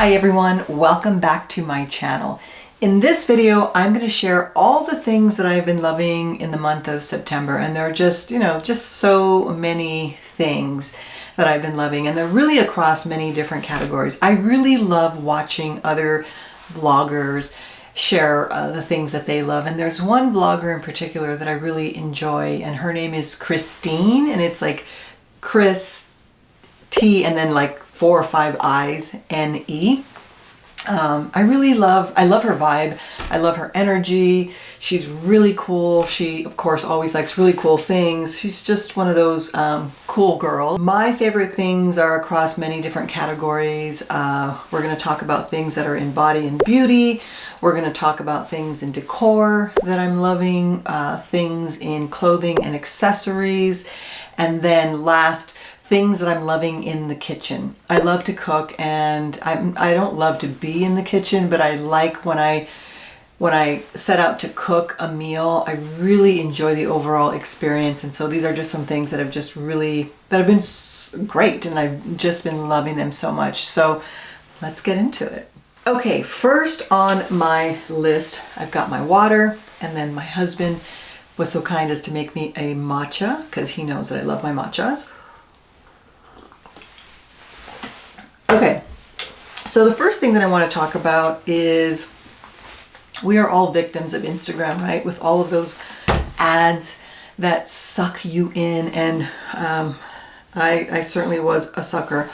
Hi everyone, welcome back to my channel. In this video, I'm going to share all the things that I've been loving in the month of September, and there are just so many things that I've been loving, and they're really across many different categories. I really love watching other vloggers share the things that they love, and there's one vlogger in particular that I really enjoy, and her name is Chrissstttiiine, and it's like Chris T and then like 4 or 5 I's, N-E. I love her vibe. I love her energy. She's really cool. She, of course, always likes really cool things. She's just one of those cool girls. My favorite things are across many different categories. We're going to talk about things that are in body and beauty. We're going to talk about things in decor that I'm loving, things in clothing and accessories, and then last, things that I'm loving in the kitchen. I love to cook, and I don't love to be in the kitchen, but I like when I set out to cook a meal, I really enjoy the overall experience. And so these are just some things that have been great, and I've just been loving them so much. So let's get into it. Okay, first on my list, I've got my water, and then my husband was so kind as to make me a matcha because he knows that I love my matchas. Okay, so the first thing that I want to talk about is we are all victims of Instagram, right? With all of those ads that suck you in, and I certainly was a sucker.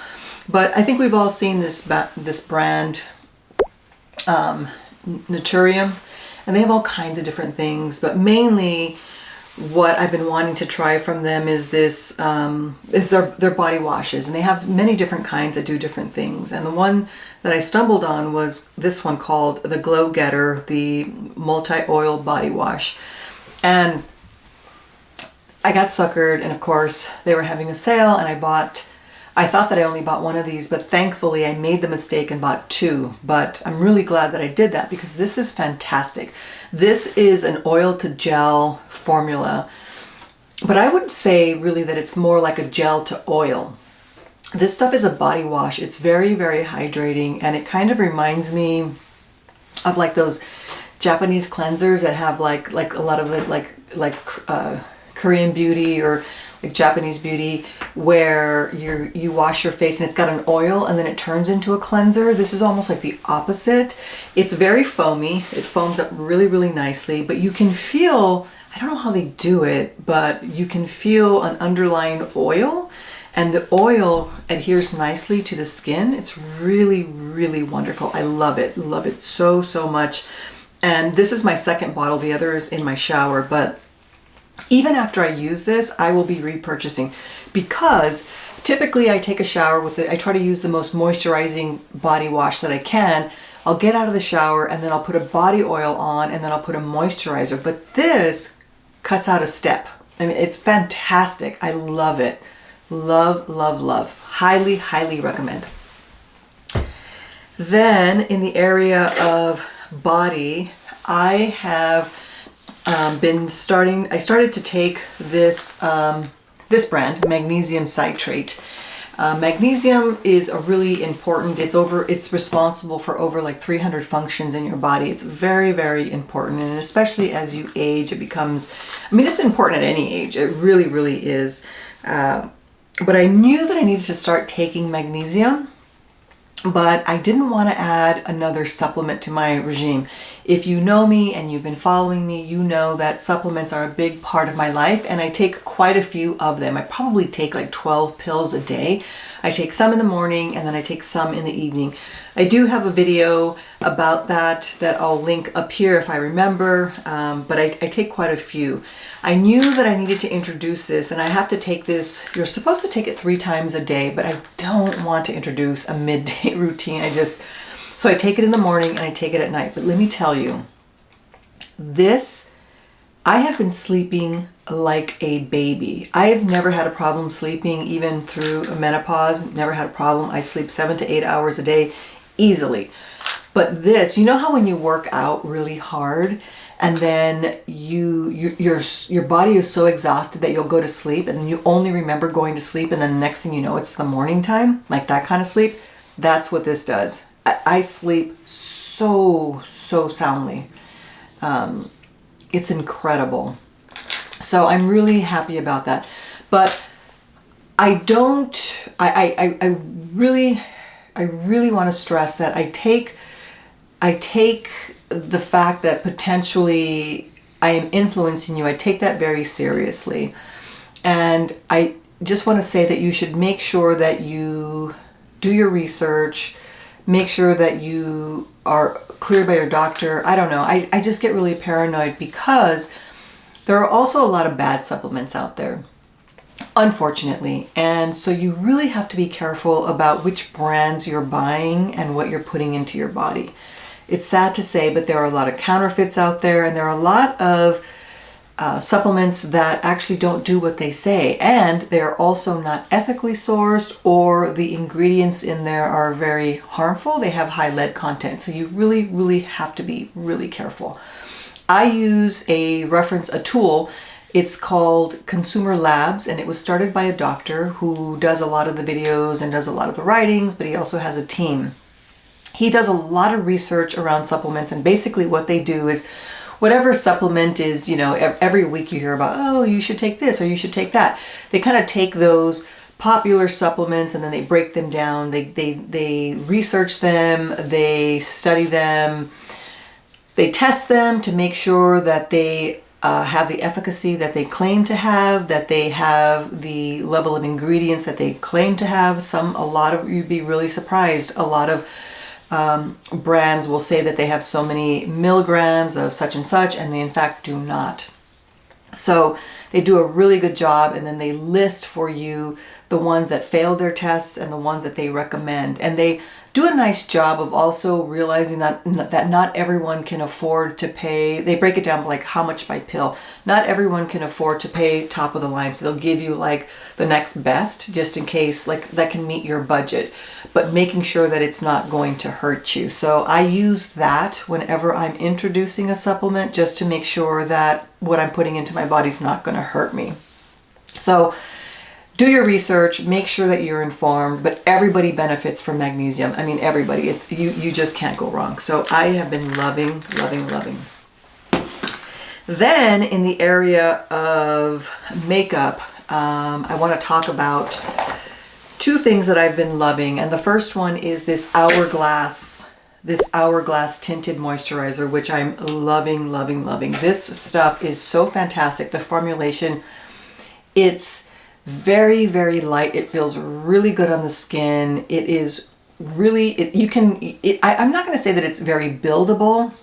But I think we've all seen this brand, Naturium, and they have all kinds of different things, but mainly what I've been wanting to try from them is their body washes, and they have many different kinds that do different things. And the one that I stumbled on was this one called the Glow Getter, the multi-oil body wash. And I got suckered, and of course they were having a sale, and I thought that I only bought one of these, but thankfully I made the mistake and bought 2. But I'm really glad that I did that because this is fantastic. This is an oil to gel formula, but I would say really that it's more like a gel to oil. This stuff is a body wash. It's very, very hydrating, and it kind of reminds me of like those Japanese cleansers that have like a lot of it like Korean beauty or like Japanese beauty, where you wash your face and it's got an oil and then it turns into a cleanser. This is almost like the opposite. It's very foamy. It foams up really, really nicely, but you can feel, I don't know how they do it, but you can feel an underlying oil, and the oil adheres nicely to the skin. It's really, really wonderful. I love it. Love it so, so much. And this is my second bottle. The other is in my shower, but even after I use this, I will be repurchasing, because typically I take a shower with it. I try to use the most moisturizing body wash that I can. I'll get out of the shower and then I'll put a body oil on, and then I'll put a moisturizer. But this cuts out a step. I mean, it's fantastic. I love it. Love, love, love. Highly, highly recommend. Then in the area of body, I started to take this brand, Magnesium Citrate. Magnesium is a really important, it's responsible for over like 300 functions in your body. It's very, very important, and especially as you age, it becomes, I mean, it's important at any age. It really, really is. But I knew that I needed to start taking magnesium, but I didn't want to add another supplement to my regime. If you know me and you've been following me, you know that supplements are a big part of my life, and I take quite a few of them. I probably take like 12 pills a day. I take some in the morning, and then I take some in the evening. I do have a video about that I'll link up here if I remember, but I take quite a few. I knew that I needed to introduce this, and I have to take this, you're supposed to take it 3 times a day, but I don't want to introduce a midday routine. So I take it in the morning and I take it at night. But let me tell you, I have been sleeping like a baby. I have never had a problem sleeping, even through menopause. Never had a problem. I sleep 7 to 8 hours a day easily. But this, you know how when you work out really hard and then your body is so exhausted that you'll go to sleep and you only remember going to sleep, and then the next thing you know, it's the morning time, like that kind of sleep. That's what this does. I sleep so soundly. It's incredible. So I'm really happy about that. But I really want to stress that I take the fact that potentially I am influencing you, I take that very seriously. And I just want to say that you should make sure that you do your research, make sure that you are cleared by your doctor. I don't know. I just get really paranoid because there are also a lot of bad supplements out there, unfortunately. And so you really have to be careful about which brands you're buying and what you're putting into your body. It's sad to say, but there are a lot of counterfeits out there, and there are a lot of supplements that actually don't do what they say, and they're also not ethically sourced, or the ingredients in there are very harmful. They have high lead content, so you really have to be really careful. I use a tool. It's called Consumer Labs, and it was started by a doctor who does a lot of the videos and does a lot of the writings, but he also has a team. He does a lot of research around supplements, and basically what they do is whatever supplement is, every week you hear about, oh, you should take this or you should take that. They kind of take those popular supplements and then they break them down. They research them, they study them, they test them to make sure that they have the efficacy that they claim to have, that they have the level of ingredients that they claim to have. You'd be really surprised. A lot of brands will say that they have so many milligrams of such and such, and they in fact do not. So they do a really good job, and then they list for you the ones that failed their tests and the ones that they recommend. And they do a nice job of also realizing that not everyone can afford to pay. They break it down like how much by pill. Not everyone can afford to pay top of the line, so they'll give you like the next best just in case, like that can meet your budget, but making sure that it's not going to hurt you. So I use that whenever I'm introducing a supplement, just to make sure that what I'm putting into my body is not going to hurt me. So do your research, make sure that you're informed, but everybody benefits from magnesium. I mean, everybody. It's you just can't go wrong. So I have been loving. Then in the area of makeup, I want to talk about two things that I've been loving. And the first one is this Hourglass tinted moisturizer, which I'm loving. This stuff is so fantastic. The formulation, it's very light. It feels really good on the skin. It is really, I'm not going to say that it's very buildable.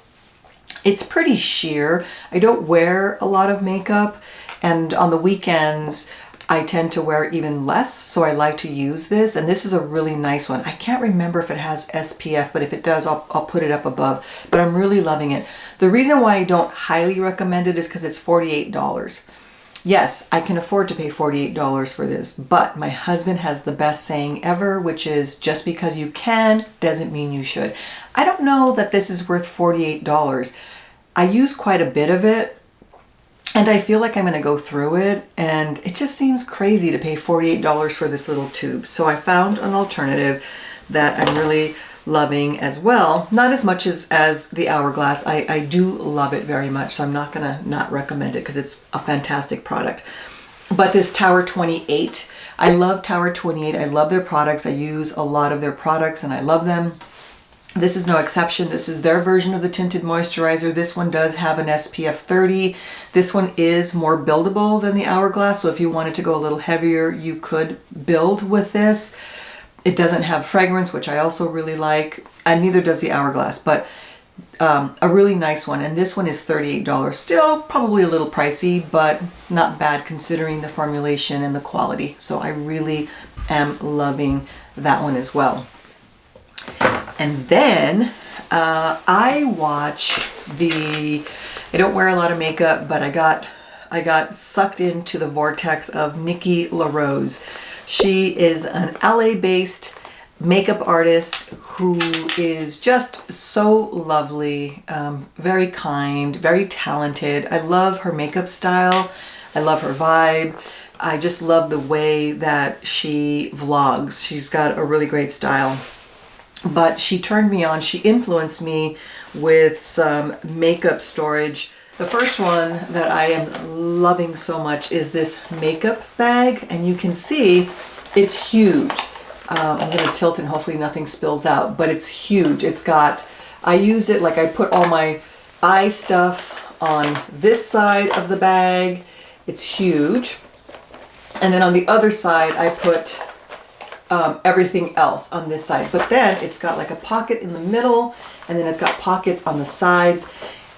It's pretty sheer. I don't wear a lot of makeup, and on the weekends I tend to wear even less, so I like to use this, and this is a really nice one. I can't remember if it has SPF, but if it does, I'll put it up above, but I'm really loving it. The reason why I don't highly recommend it is because it's $48. Yes, I can afford to pay $48 for this, but my husband has the best saying ever, which is just because you can doesn't mean you should. I don't know that this is worth $48. I use quite a bit of it, and I feel like I'm going to go through it, and it just seems crazy to pay $48 for this little tube. So I found an alternative that I'm really loving as well. Not as much as the Hourglass. I do love it very much, so I'm not going to not recommend it because it's a fantastic product. But this Tower 28, I love Tower 28. I love their products. I use a lot of their products and I love them. This is no exception. This is their version of the tinted moisturizer. This one does have an SPF 30. This one is more buildable than the Hourglass, so if you wanted to go a little heavier, you could build with this. It doesn't have fragrance, which I also really like, and neither does the Hourglass, but a really nice one. And this one is $38. Still probably a little pricey, but not bad considering the formulation and the quality. So I really am loving that one as well. And then I don't wear a lot of makeup, but I got sucked into the vortex of Nikki La Rose. She is an LA-based makeup artist who is just so lovely, very kind, very talented. I love her makeup style. I love her vibe. I just love the way that she vlogs. She's got a really great style. But she turned me on. She influenced me with some makeup storage. The first one that I am loving so much is this makeup bag, and you can see it's huge. I'm going to tilt and hopefully nothing spills out, but it's huge. It's got, I use it like I put all my eye stuff on this side of the bag. It's huge. And then on the other side, I put everything else on this side. But then it's got like a pocket in the middle, and then it's got pockets on the sides.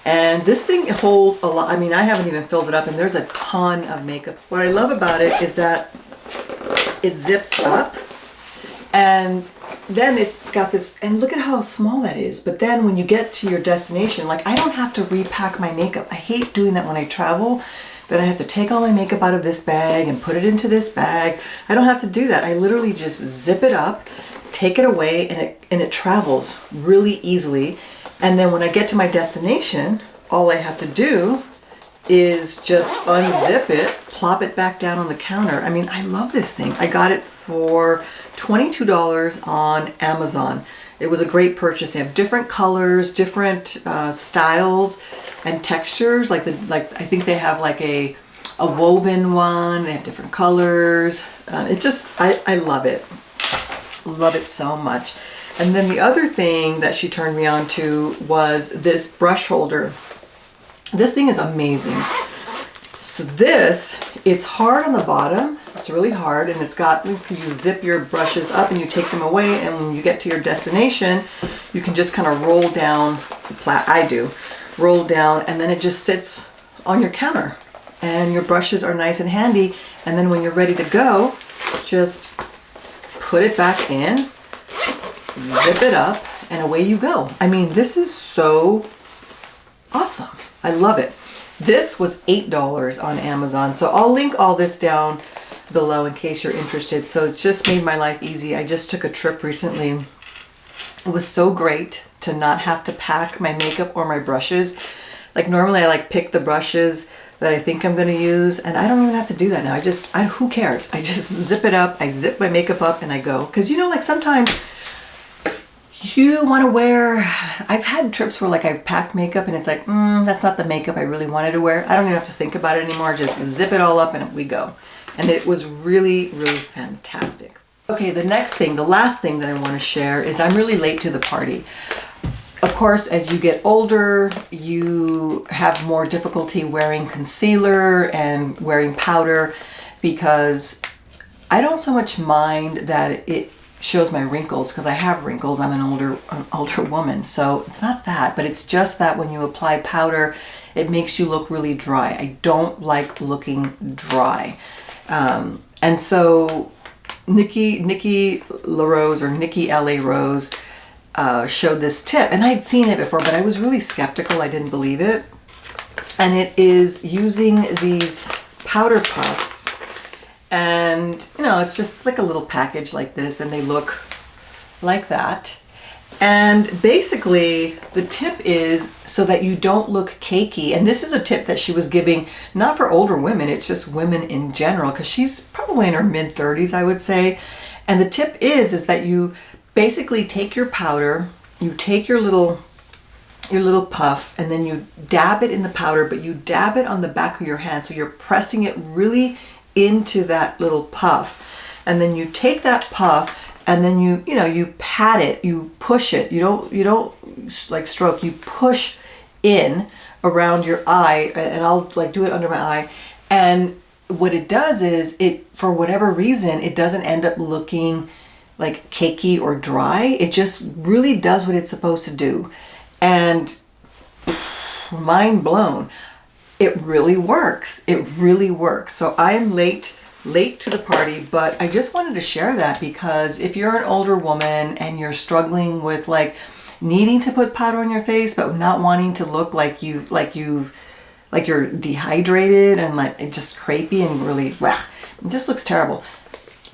And this thing holds a lot. I mean, I haven't even filled it up, and there's a ton of makeup. What I love about it is that it zips up, and then it's got this, and look at how small that is. But then when you get to your destination, like I don't have to repack my makeup. I hate doing that when I travel. Then I have to take all my makeup out of this bag and put it into this bag. I don't have to do that. I literally just zip it up, take it away, and it travels really easily. And then when I get to my destination, all I have to do is just unzip it, plop it back down on the counter. I mean, I love this thing. I got it for $22 on Amazon. It was a great purchase. They have different colors, different styles and textures. Like I think they have like a woven one. They have different colors. It just, I love it. Love it so much. And then the other thing that she turned me on to was this brush holder. This thing is amazing. So this, it's hard on the bottom. It's really hard, and it's got, you zip your brushes up and you take them away, and when you get to your destination, you can just kind of roll down, roll down, and then it just sits on your counter. And your brushes are nice and handy, and then when you're ready to go, just put it back in, zip it up, and away you go. I mean, this is so awesome. I love it. This was $8 on Amazon. So I'll link all this down below in case you're interested. So it's just made my life easy. I just took a trip recently. It was so great to not have to pack my makeup or my brushes. Like normally I like pick the brushes that I think I'm going to use, and I don't even have to do that now. Who cares? I just zip it up. I zip my makeup up and I go. Because you know, like sometimes you want to wear, I've had trips where like I've packed makeup and it's like, that's not the makeup I really wanted to wear. I don't even have to think about it anymore. Just zip it all up and we go. And it was really, really fantastic. Okay, the last thing that I want to share is I'm really late to the party. Of course, as you get older, you have more difficulty wearing concealer and wearing powder, because I don't so much mind that it shows my wrinkles, because I have wrinkles. I'm an older woman, so it's not that, but it's just that when you apply powder, it makes you look really dry. I don't like looking dry. And so Nikki La Rose, or Nikki La Rose, showed this tip, and I'd seen it before, but I was really skeptical. I didn't believe it. And it is using these powder puffs, and you know, it's just like a little package like this, and they look like that. And basically the tip is so that you don't look cakey. And this is a tip that she was giving not for older women, it's just women in general, because she's probably in her mid-30s, I would say. And the tip is that you basically take your powder, you take your little puff, and then you dab it in the powder, but you dab it on the back of your hand, so you're pressing it really into that little puff. And then you take that puff, and then you pat it, you push it. You don't like stroke, you push in around your eye, and I'll like do it under my eye. And what it does is, it, for whatever reason, it doesn't end up looking like cakey or dry. It just really does what it's supposed to do. And mind blown. It really works. It really works. So I'm late to the party, but I just wanted to share that, because if you're an older woman and you're struggling with like needing to put powder on your face but not wanting to look like you're dehydrated and like it just crepey and really, it just looks terrible.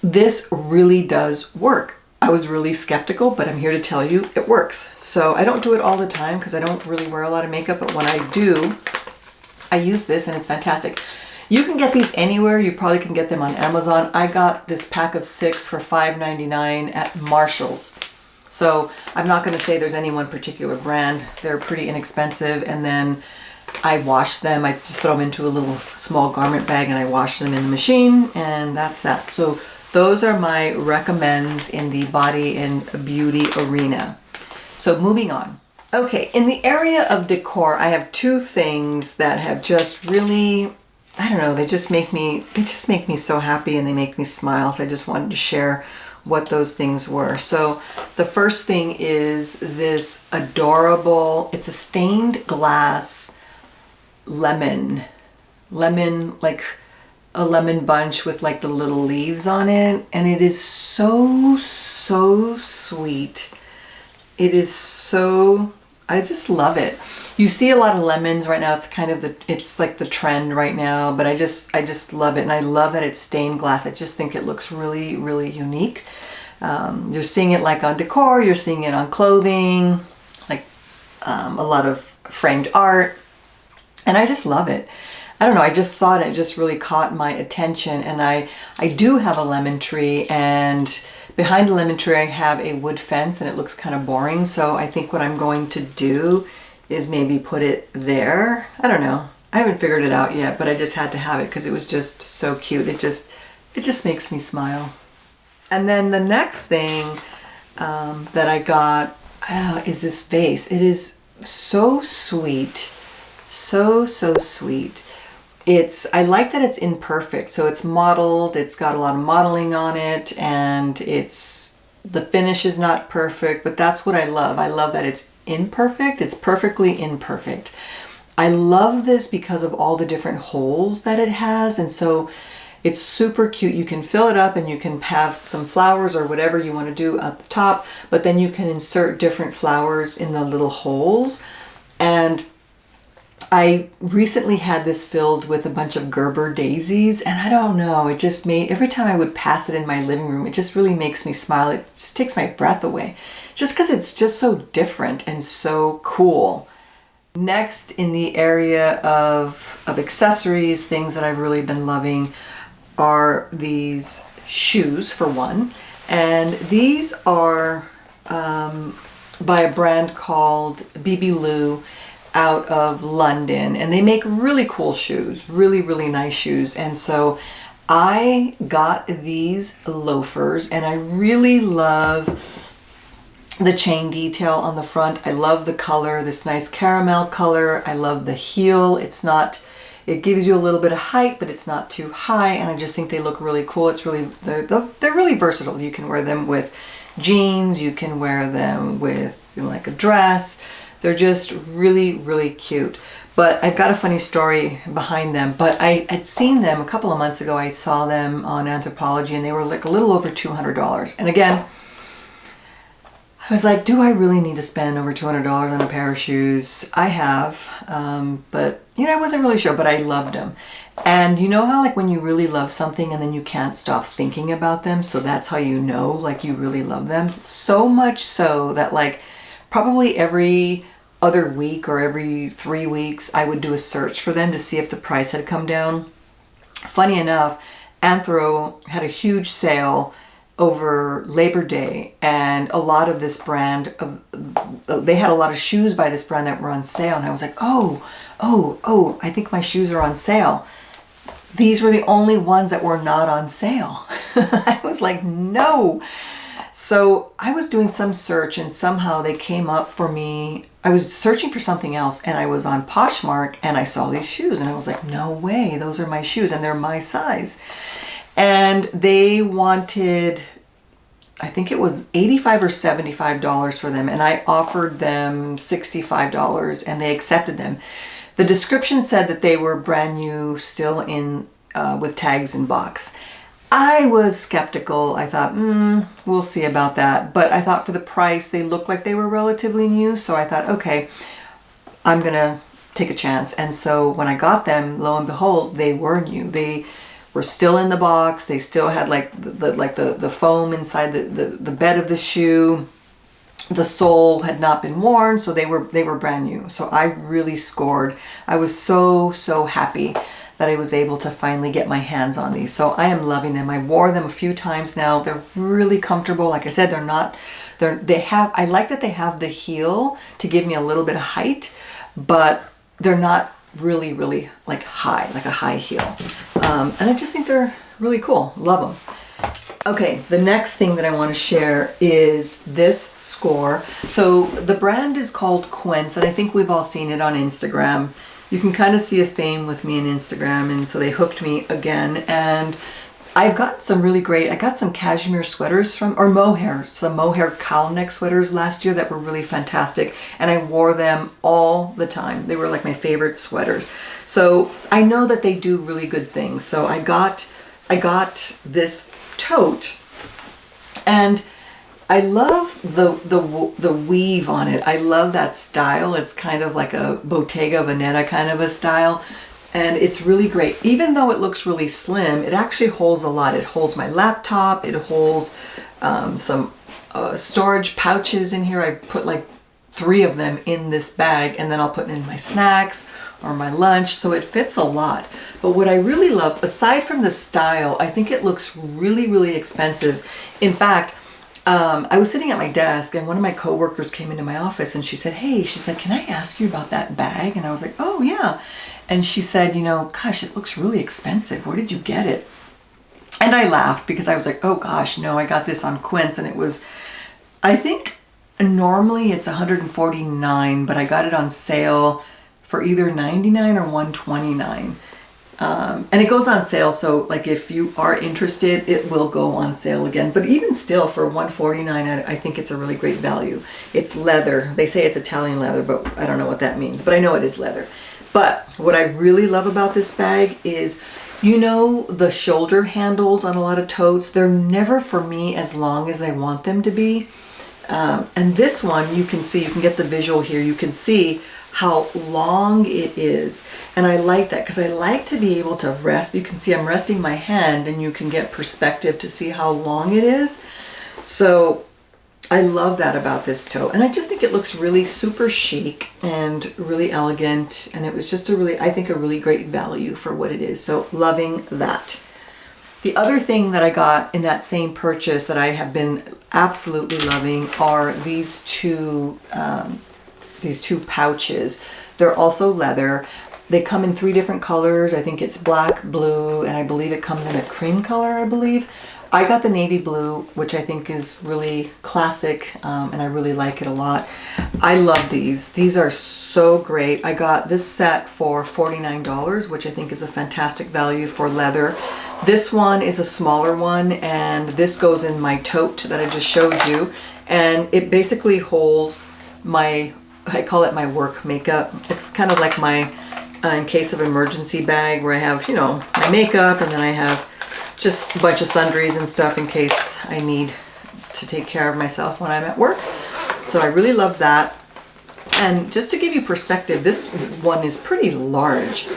This really does work. I was really skeptical, but I'm here to tell you it works. So I don't do it all the time because I don't really wear a lot of makeup, but when I do, I use this and it's fantastic. You can get these anywhere. You probably can get them on Amazon. I got this pack of 6 for $5.99 at Marshall's. So I'm not going to say there's any one particular brand. They're pretty inexpensive, and then I wash them. I just throw them into a little small garment bag and I wash them in the machine, and that's that. So those are my recommends in the body and beauty arena. So moving on. Okay, in the area of decor, I have two things that have just really, I don't know, they just make me so happy and they make me smile. So I just wanted to share what those things were. So the first thing is this adorable, it's a stained glass lemon, like a lemon bunch with like the little leaves on it, and it is so sweet. It is so, I just love it. You see a lot of lemons right now. It's kind of it's like the trend right now, but I just love it. And I love that it's stained glass. I just think it looks really, really unique. You're seeing it like on decor, you're seeing it on clothing, like a lot of framed art. And I just love it. I don't know, I just saw it and it just really caught my attention. And I do have a lemon tree, and behind the lemon tree I have a wood fence, and it looks kind of boring. So I think what I'm going to do is maybe put it there. I don't know. I haven't figured it out yet, but I just had to have it because it was just so cute. It just makes me smile. And then the next thing that I got is this vase. It is so sweet. So sweet. I like that it's imperfect. So it's modeled, it's got a lot of modeling on it, and the finish is not perfect, but that's what I love. I love that it's imperfect. It's perfectly imperfect. I love this because of all the different holes that it has, and so it's super cute. You can fill it up and you can have some flowers or whatever you want to do at the top, but then you can insert different flowers in the little holes. And I recently had this filled with a bunch of Gerber daisies, and I don't know, it just made, every time I would pass it in my living room, it just really makes me smile. It just takes my breath away, just because it's just so different and so cool. Next, in the area of accessories, things that I've really been loving are these shoes, for one. And these are by a brand called BB out of London, and they make really cool shoes, really nice shoes. And so I got these loafers, and I really love the chain detail on the front. I love the color, this nice caramel color. I love the heel. It gives you a little bit of height, but it's not too high, and I just think they look really cool. They're really versatile. You can wear them with jeans, you can wear them with like a dress. They're just really cute. But I've got a funny story behind them. But I had seen them a couple of months ago. I saw them on Anthropologie, and they were like a little over $200. And again, I was like, do I really need to spend over $200 on a pair of shoes? I have, but I wasn't really sure, but I loved them. And you know how like when you really love something and then you can't stop thinking about them, so that's how you know like you really love them? So much so that like probably every other week or every 3 weeks, I would do a search for them to see if the price had come down. Funny enough, Anthro had a huge sale over Labor Day, and a lot of this brand, they had a lot of shoes by this brand that were on sale, and I was like, oh, I think my shoes are on sale. These were the only ones that were not on sale. I was like, no. So I was doing some search, and somehow they came up for me. I was searching for something else, and I was on Poshmark, and I saw these shoes, and I was like, no way, those are my shoes, and they're my size. And they wanted, I think it was $85 or $75 for them, and I offered them $65, and they accepted them. The description said that they were brand new, still in with tags in box. I was skeptical. I thought, we'll see about that. But I thought for the price, they looked like they were relatively new. So I thought, okay, I'm going to take a chance. And so when I got them, lo and behold, they were new. They were still in the box. They still had like the foam inside the bed of the shoe. The sole had not been worn, so they were brand new. So I really scored. I was so happy that I was able to finally get my hands on these. So I am loving them. I wore them a few times now. They're really comfortable. Like I said, I like that they have the heel to give me a little bit of height, but they're not really, really like high, like a high heel. And I just think they're really cool. Love them. Okay, the next thing that I want to share is this score. So the brand is called Quince, and I think we've all seen it on Instagram. You can kind of see a theme with me on Instagram, and so they hooked me again. And I've got some really great, I got some cashmere sweaters or mohair, some mohair cowl neck sweaters last year that were really fantastic, and I wore them all the time. They were like my favorite sweaters. So I know that they do really good things. So I got this tote, and I love the weave on it. I love that style. It's kind of like a Bottega Veneta kind of a style, and it's really great. Even though it looks really slim, it actually holds a lot. It holds my laptop. It holds some storage pouches in here. I put like 3 of them in this bag, and then I'll put in my snacks or my lunch, so it fits a lot. But what I really love, aside from the style, I think it looks really, really expensive. In fact, I was sitting at my desk, and one of my coworkers came into my office, and she said, hey, she's like, can I ask you about that bag? And I was like, oh yeah. And she said, gosh, it looks really expensive. Where did you get it? And I laughed because I was like, oh gosh, no, I got this on Quince, and it was, I think normally it's $149, but I got it on sale for either $99 or $129. And it goes on sale, so like if you are interested, it will go on sale again. But even still, for $149, I think it's a really great value. It's leather. They say it's Italian leather, but I don't know what that means. But I know it is leather. But what I really love about this bag is, the shoulder handles on a lot of totes, they're never for me as long as I want them to be. And this one, you can get the visual here. You can see how long it is, and I like that because I like to be able to rest. You can see I'm resting my hand, and you can get perspective to see how long it is. So I love that about this tote, and I just think it looks really super chic and really elegant, and it was just I think a really great value for what it is. So loving that. The other thing that I got in that same purchase that I have been absolutely loving are these two pouches. They're also leather. They come in 3 different colors. I think it's black, blue, and I believe it comes in a cream color, I believe. I got the navy blue, which I think is really classic, and I really like it a lot. I love these. These are so great. I got this set for $49, which I think is a fantastic value for leather. This one is a smaller one, and this goes in my tote that I just showed you, and it basically holds I call it my work makeup. It's kind of like my in case of emergency bag, where I have, my makeup, and then I have just a bunch of sundries and stuff in case I need to take care of myself when I'm at work. So I really love that. And just to give you perspective, this one is pretty large.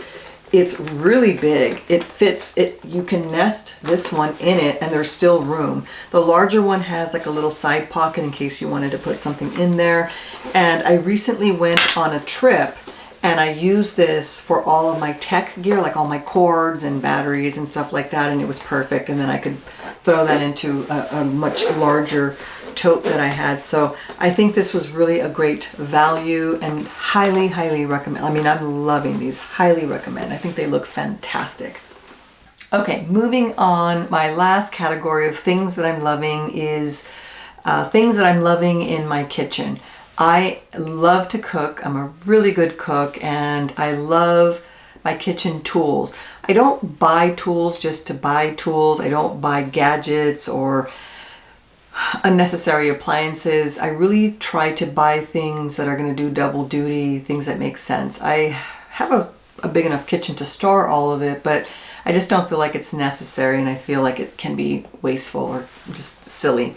It's really big. It fits it. You can nest this one in it, and there's still room. The larger one has like a little side pocket in case you wanted to put something in there. And I recently went on a trip, and I used this for all of my tech gear, like all my cords and batteries and stuff like that, and it was perfect. And then I could throw that into a much larger tote that I had. So I think this was really a great value, and highly, highly recommend. I mean, I'm loving these. Highly recommend. I think they look fantastic. Okay, moving on. My last category of things that I'm loving is things that I'm loving in my kitchen. I love to cook. I'm a really good cook, and I love my kitchen tools. I don't buy tools just to buy tools. I don't buy gadgets or unnecessary appliances. I really try to buy things that are going to do double duty, things that make sense. I have a big enough kitchen to store all of it, but I just don't feel like it's necessary, and I feel like it can be wasteful or just silly.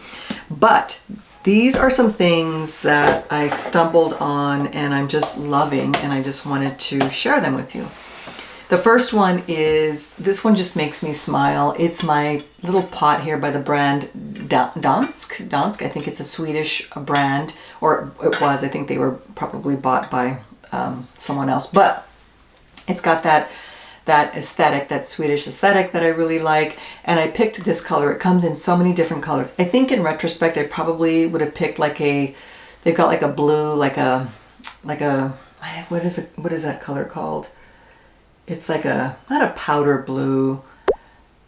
But these are some things that I stumbled on and I'm just loving, and I just wanted to share them with you. The first one is, this one just makes me smile. It's my little pot here by the brand Dansk. I think it's a Swedish brand, or it was. I think they were probably bought by someone else. But it's got that that aesthetic, that Swedish aesthetic that I really like. And I picked this color. It comes in so many different colors. I think in retrospect, I probably would have picked like they've got like a blue, like a, what is that color called? It's like not a powder blue.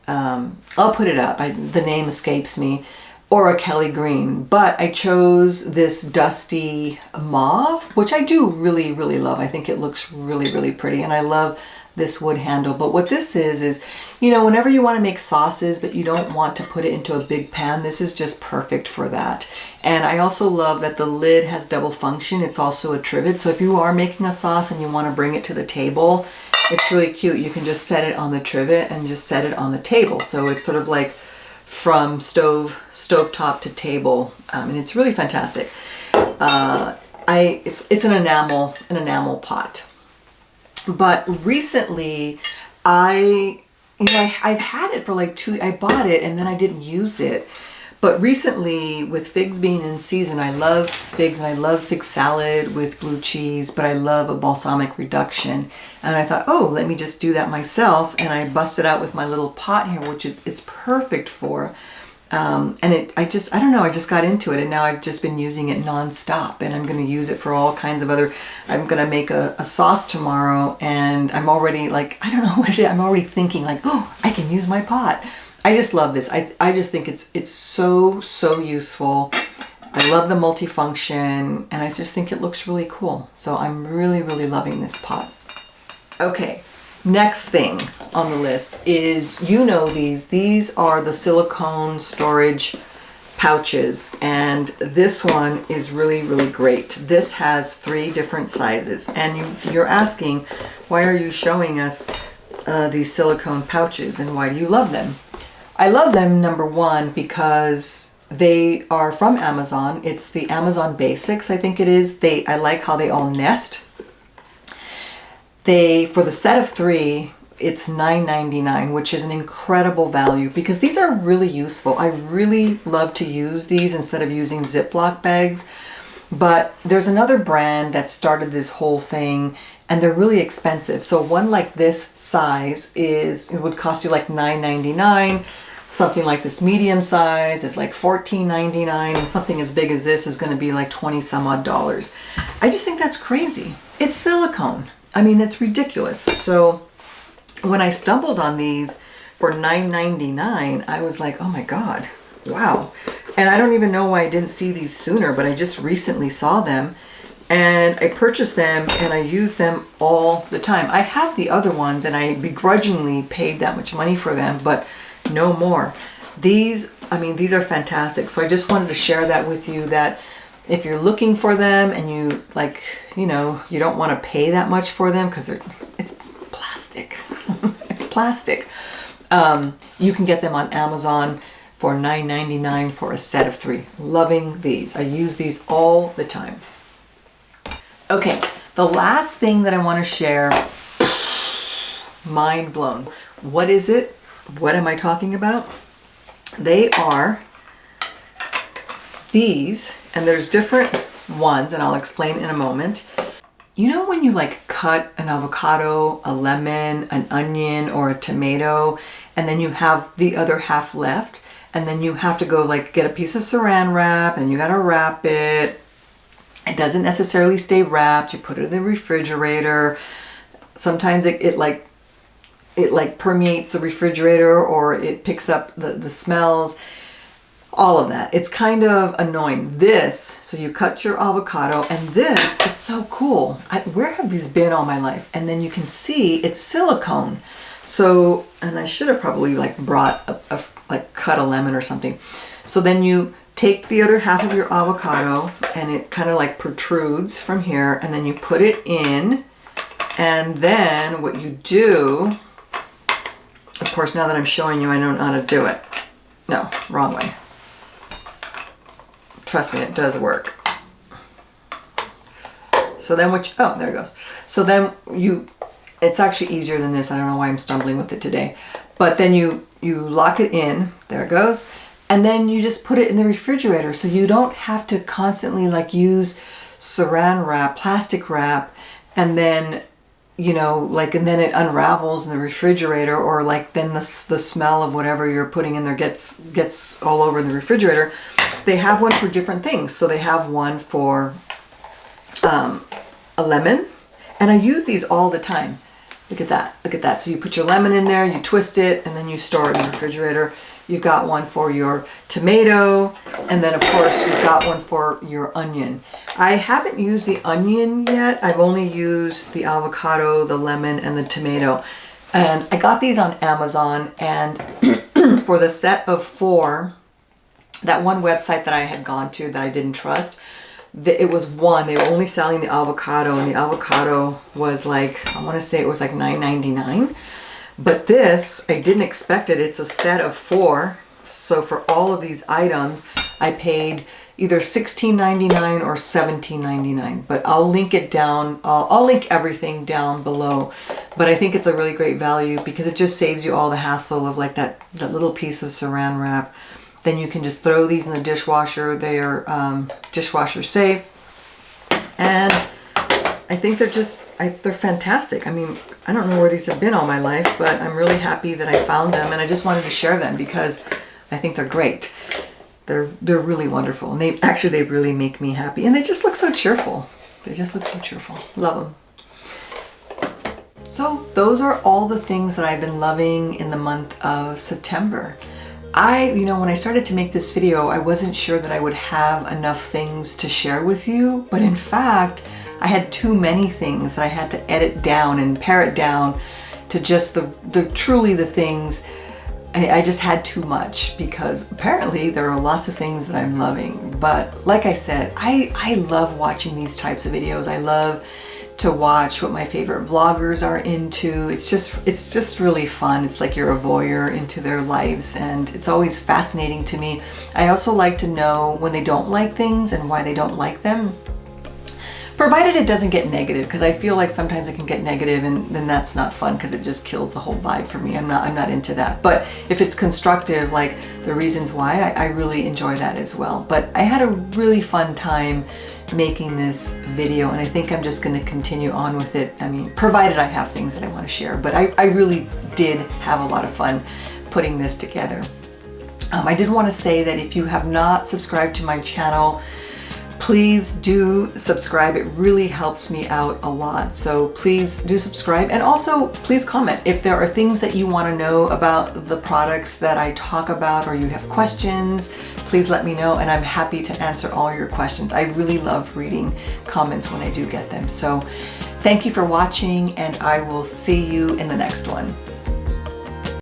I'll put it up. The name escapes me. Or a Kelly green, but I chose this dusty mauve, which I do really, really love. I think it looks really, really pretty, and I love this wood handle. But what this is, you know, whenever you want to make sauces, but you don't want to put it into a big pan, this is just perfect for that. And I also love that the lid has double function. It's also a trivet, so if you are making a sauce and you want to bring it to the table, it's really cute. You can just set it on the trivet and just set it on the table. So it's sort of like from stovetop to table, and it's really fantastic. It's an enamel pot. But recently, I've had it for like I bought it and then I didn't use it. But recently, with figs being in season, I love figs and I love fig salad with blue cheese, but I love a balsamic reduction. And I thought, oh, let me just do that myself. And I busted out with my little pot here, which it's perfect for. I don't know, I just got into it and now I've just been using it nonstop, and I'm going to use it for all kinds of I'm going to make a sauce tomorrow, and I'm already like, I don't know what it is. I'm already thinking like, oh, I can use my pot. I just love this. I just think it's so useful. I love the multifunction, and I just think it looks really cool. So I'm really, really loving this pot. Okay, next thing on the list is, you know, these are the silicone storage pouches, and this one is really, really great. This has 3 different sizes, and you're asking, why are you showing us these silicone pouches and why do you love them? I love them, number one, because they are from Amazon. It's the Amazon Basics, I think it is. I like how they all nest. For the set of 3, it's $9.99, which is an incredible value because these are really useful. I really love to use these instead of using Ziploc bags. But there's another brand that started this whole thing, and they're really expensive. So one like this size it would cost you like $9.99. Something like this medium size is like $14.99, and something as big as this is going to be like 20 some odd dollars. I just think that's crazy. It's silicone. I mean, it's ridiculous. So when I stumbled on these for $9.99, I was like, oh my God, wow. And I don't even know why I didn't see these sooner, but I just recently saw them and I purchased them and I use them all the time. I have the other ones and I begrudgingly paid that much money for them, but no more. These are fantastic. So I just wanted to share that with you, that if you're looking for them and you you don't want to pay that much for them because it's plastic. It's plastic. You can get them on Amazon for $9.99 for a set of 3. Loving these. I use these all the time. Okay, the last thing that I want to share, mind blown. What is it? What am I talking about? They are these, and there's different ones, and I'll explain in a moment. You know when you like cut an avocado, a lemon, an onion, or a tomato, and then you have the other half left, and then you have to go like get a piece of saran wrap, and you gotta wrap it. It doesn't necessarily stay wrapped. You put it in the refrigerator. Sometimes it permeates the refrigerator, or it picks up the smells. All of that. It's kind of annoying. So you cut your avocado, and this, it's so cool. Where have these been all my life? And then you can see it's silicone. So, and I should have probably brought cut a lemon or something. So then you take the other half of your avocado and it kind of protrudes from here, and then you put it in, and then what you do, of course, now that I'm showing you, I don't know how to do it. No, wrong way. Trust me, it does work. So then there it goes. So then it's actually easier than this. I don't know why I'm stumbling with it today. But then you lock it in, there it goes. And then you just put it in the refrigerator. So you don't have to constantly use saran wrap, plastic wrap, and then, you know, like, and then it unravels in the refrigerator, or like then the smell of whatever you're putting in there gets all over the refrigerator. They have one for different things. So they have one for a lemon, and I use these all the time. Look at that, look at that. So you put your lemon in there, you twist it, and then you store it in the refrigerator. You've got one for your tomato, and then of course you've got one for your onion. I haven't used the onion yet. I've only used the avocado, the lemon, and the tomato. And I got these on Amazon, and for the set of 4, that one website that I had gone to that I didn't trust, it was one. They were only selling the avocado, and the avocado was like, I want to say it was like $9.99. But this, I didn't expect it. It's a set of 4. So for all of these items, I paid either $16.99 or $17.99. But I'll link it down. I'll link everything down below. But I think it's a really great value because it just saves you all the hassle of like that little piece of saran wrap. Then you can just throw these in the dishwasher. They are dishwasher safe. And I think they're just, they're fantastic. I mean, I don't know where these have been all my life, but I'm really happy that I found them, and I just wanted to share them because I think they're great. They're really wonderful, and they really make me happy, and they just look so cheerful. They just look so cheerful. Love them. So those are all the things that I've been loving in the month of September. You know, when I started to make this video, I wasn't sure that I would have enough things to share with you, but in fact, I had too many things that I had to edit down and pare it down to just truly the things. I just had too much because apparently there are lots of things that I'm loving. But like I said, I love watching these types of videos. I love to watch what my favorite vloggers are into. It's just really fun. It's like you're a voyeur into their lives, and it's always fascinating to me. I also like to know when they don't like things and why they don't like them. Provided it doesn't get negative, because I feel like sometimes it can get negative, and then that's not fun because it just kills the whole vibe for me. I'm not into that. But if it's constructive, like the reasons why, I really enjoy that as well. But I had a really fun time making this video, and I think I'm just going to continue on with it. I mean, provided I have things that I want to share. But I really did have a lot of fun putting this together. I did want to say that if you have not subscribed to my channel, please do subscribe. It really helps me out a lot. So please do subscribe, and also please comment if there are things that you want to know about the products that I talk about, or you have questions. Please let me know, and I'm happy to answer all your questions. I really love reading comments when I do get them. So thank you for watching, and I will see you in the next one.